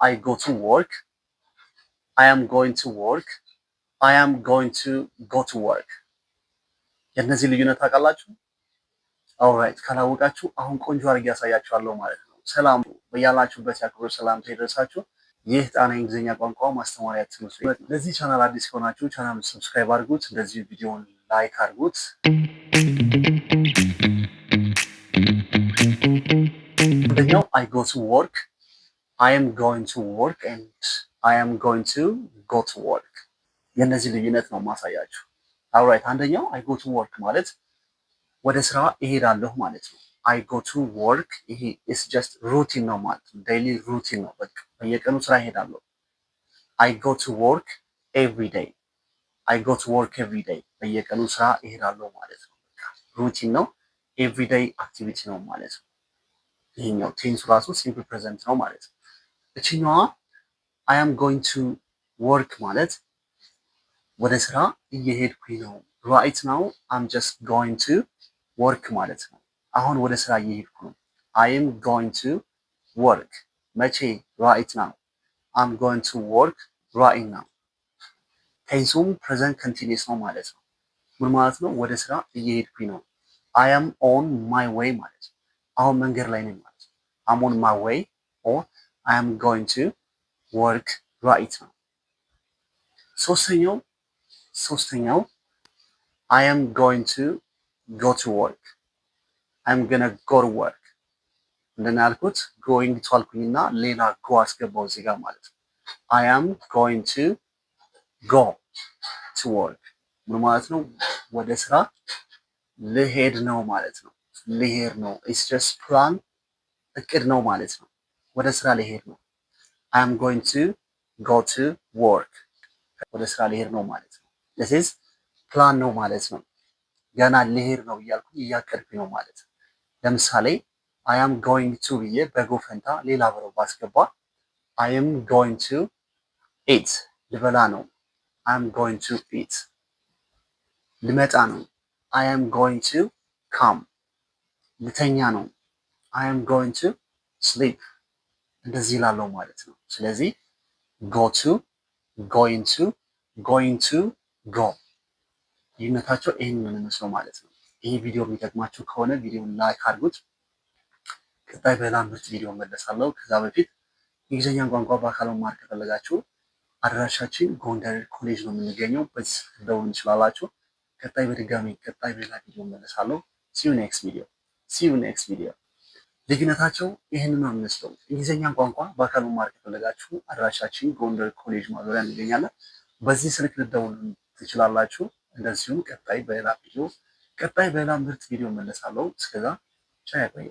I go to work, I am going to work, I am going to go to work። የእነዚህ ልዩነት ታውቃላችሁ? ኦልራይት ካላወቃችሁ አሁን ቆንጆ አድርጌ ያሳያችኋለሁ ማለት ነው። ሰላም በያላችሁበት የአክብሮት ሰላምታ ይድረሳችሁ። ይህ ጣና የእንግሊዝኛ ቋንቋ ማስተማሪያ ትምህርት ቤት ነው። ለዚህ ቻናል አዲስ ከሆናችሁ ቻናሉን ሰብስክራይብ አድርጉት፣ እንደዚህ ቪዲዮውን ላይክ አድርጉት። አንደኛው I go to work, I am going to work and I am going to go to work። የእነዚህ ልዩነት ነው ማሳያችሁ። ኦልራይት አንደኛው I go to work ማለት ወደ ስራ እሄዳለሁ ማለት ነው። I go to work ይሄ is just routine ነው ማለት ነው። ዴይሊ ሩቲን ነው። በቃ በየቀኑ ስራ እሄዳለሁ። I go to work every day, I go to work every day በየቀኑ ስራ እሄዳለሁ ማለት ነው። በቃ ሩቲን ነው። ኤቭሪዴይ አክቲቪቲ ነው ማለት ነው። ይሄኛው ቴንሱ ራሱ ሲምፕል ፕሬዘንት ነው ማለት ነው። እቺኛዋ I am going to work ማለት ወደ ስራ እየሄድኩኝ ነው። right now I'm just going to work ማለት ነው። አሁን ወደ ስራ እየሄድኩ ነው። I am going to work መቼ? right now I'm going to work right now። ቴንሱም ፕሬዘንት ኮንቲኒየስ ነው ማለት ነው። ምን ማለት ነው? ወደ ስራ እየሄድኩኝ ነው። I am on my way ማለት ነው። አሁን መንገድ ላይ ነኝ ማለት ነው። I'm on my way or I am going to work right now። ሶስተኛው I am going to go to work, I'm gonna go to work። እንደናልኩት going to አልኩኝና ሌላ go አስገባው እዚህ ጋር ማለት ነው። I am going to go to work ምን ማለት ነው? ወደ ስራ ልሄድ ነው ማለት ነው። ልሄድ ነው it's just plan እቅድ ነው ማለት ነው። ወደ ስራ ልሄድ ነው። I am going to go to work ወደ ስራ ልሄድ ነው ማለት ነው። this is ፕላን ነው ማለት ነው። ገና ልሄድ ነው እያልኩኝ እያቀድኩኝ ነው ማለት ነው። ለምሳሌ I am going to ብዬ በጎ ፈንታ ሌላ በረው ባስገባ I am going to eat ልበላ ነው። I am going to eat ልመጣ ነው። I am going to come ልተኛ ነው። I am going to sleep እንደዚህ ላለው ማለት ነው። ስለዚህ go to, going to, going to go ልዩነታቸው ይሄንን ነው የሚመስለው ማለት ነው። ይሄ ቪዲዮ የሚጠቅማችሁ ከሆነ ቪዲዮውን ላይክ አድርጉት። ቀጣይ በሌላ ምርጥ ቪዲዮ መለሳለሁ። ከዛ በፊት እንግሊዝኛ ቋንቋ በአካል መማር ከፈለጋችሁ አድራሻችን ጎንደር ኮሌጅ ነው የምንገኘው። በዚህ ደውል እንችላላችሁ። ቀጣይ በሌላ ቪዲዮ መለሳለሁ። see you next video። ልዩነታቸው ይሄንን ነው የሚመስለው። እንግሊዝኛ ቋንቋ በአካል መማር ከፈለጋችሁ አድራሻችን ጎንደር ኮሌጅ ማዞሪያ እንገኛለን። በዚህ ስልክ ልትደውሉ ትችላላችሁ። እንደዚሁም ቀጣይ በሌላ ምርጥ ቪዲዮ መለሳለሁ። እስከዛ ቻው።